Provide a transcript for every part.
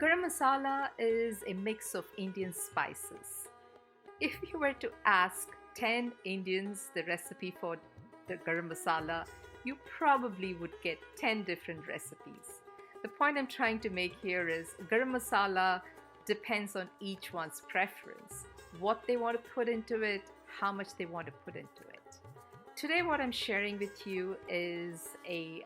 Garam masala is a mix of Indian spices. If you were to ask 10 Indians the recipe for the garam masala, you probably would get 10 different recipes. The point I'm trying to make here is garam masala depends on each one's preference, what they want to put into it, how much they want to put into it. Today what I'm sharing with you is a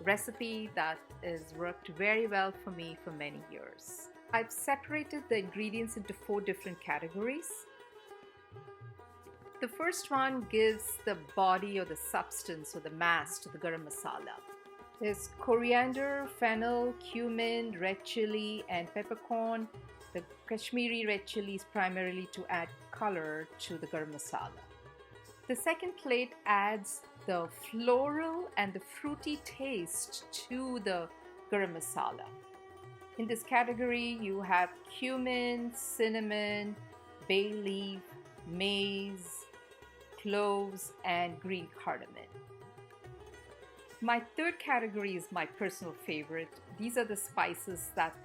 recipe that has worked very well for me for many years. I've separated the ingredients into 4 different categories. The first one gives the body or the substance or the mass to the garam masala. There's coriander, fennel, cumin, red chili, and peppercorn. The Kashmiri red chili is primarily to add color to the garam masala. The second plate adds the floral and the fruity taste to the garam masala. In this category, you have cumin, cinnamon, bay leaf, mace, cloves, and green cardamon. My third category is my personal favorite. These are the spices that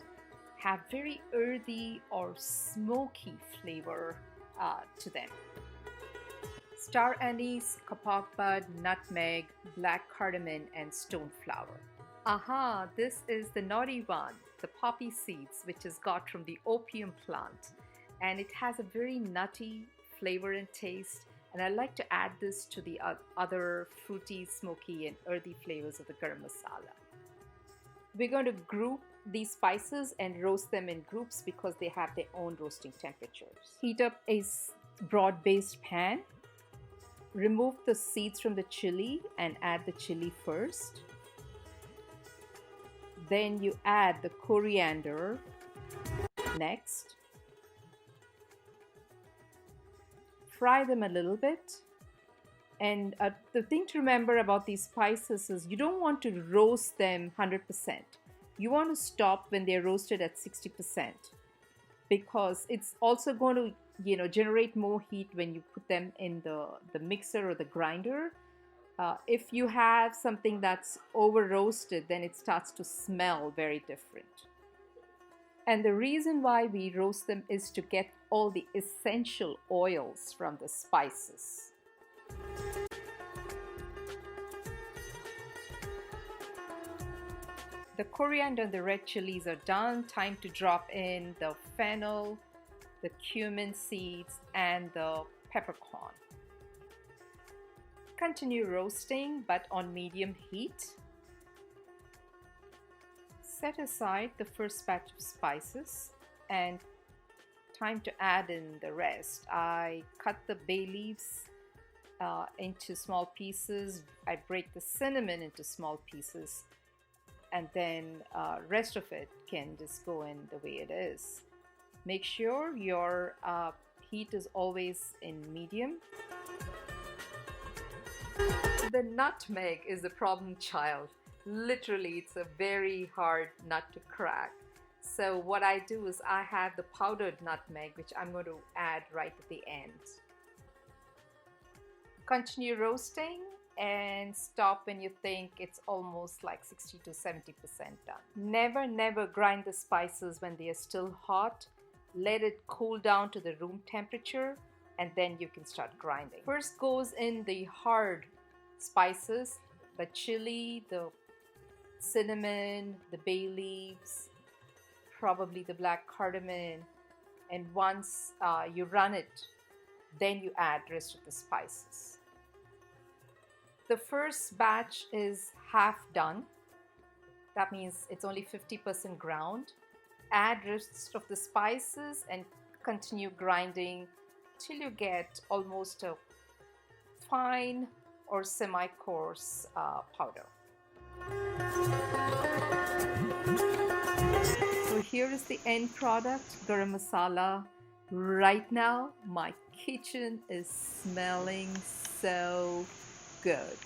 have very earthy or smoky flavor to them. Star Anise, kapok bud, nutmeg, black cardamon, and stone flower. Aha, this is the naughty one, the poppy seeds, which is got from the opium plant. And it has a very nutty flavor and taste. And I like to add this to the other fruity, smoky, and earthy flavors of the garam masala. We're going to group these spices and roast them in groups because they have their own roasting temperatures. Heat up a broad-based pan. Remove the seeds from the chili and add the chili first. Then you add the coriander next. Fry them a little bit. And the thing to remember about these spices is you don't want to roast them 100%. You want to stop when they're roasted at 60% because it's also going to generate more heat when you put them in the mixer or the grinder. If you have something that's over roasted, then it starts to smell very different. And the reason why we roast them is to get all the essential oils from the spices. The coriander and the red chilies are done. Time to drop in the fennel, the cumin seeds, and the peppercorn. Continue roasting but on medium heat. Set aside the first batch of spices and time to add in the rest. I cut the bay leaves into small pieces. I break the cinnamon into small pieces, and then rest of it can just go in the way it is. Make sure your heat is always in medium. The nutmeg is a problem child. Literally, it's a very hard nut to crack. So what I do is I have the powdered nutmeg, which I'm going to add right at the end. Continue roasting and stop when you think it's almost like 60 to 70% done. Never grind the spices when they are still hot. Let it cool down to the room temperature and then you can start grinding. First goes in the hard spices, the chili, the cinnamon, the bay leaves, probably the black cardamon, and once you run it, then you add the rest of the spices. The first batch is half done. That means it's only 50% ground. Add rest of the spices and continue grinding till you get almost a fine or semi-coarse powder. So here is the end product, garam masala. Right now, my kitchen is smelling so good.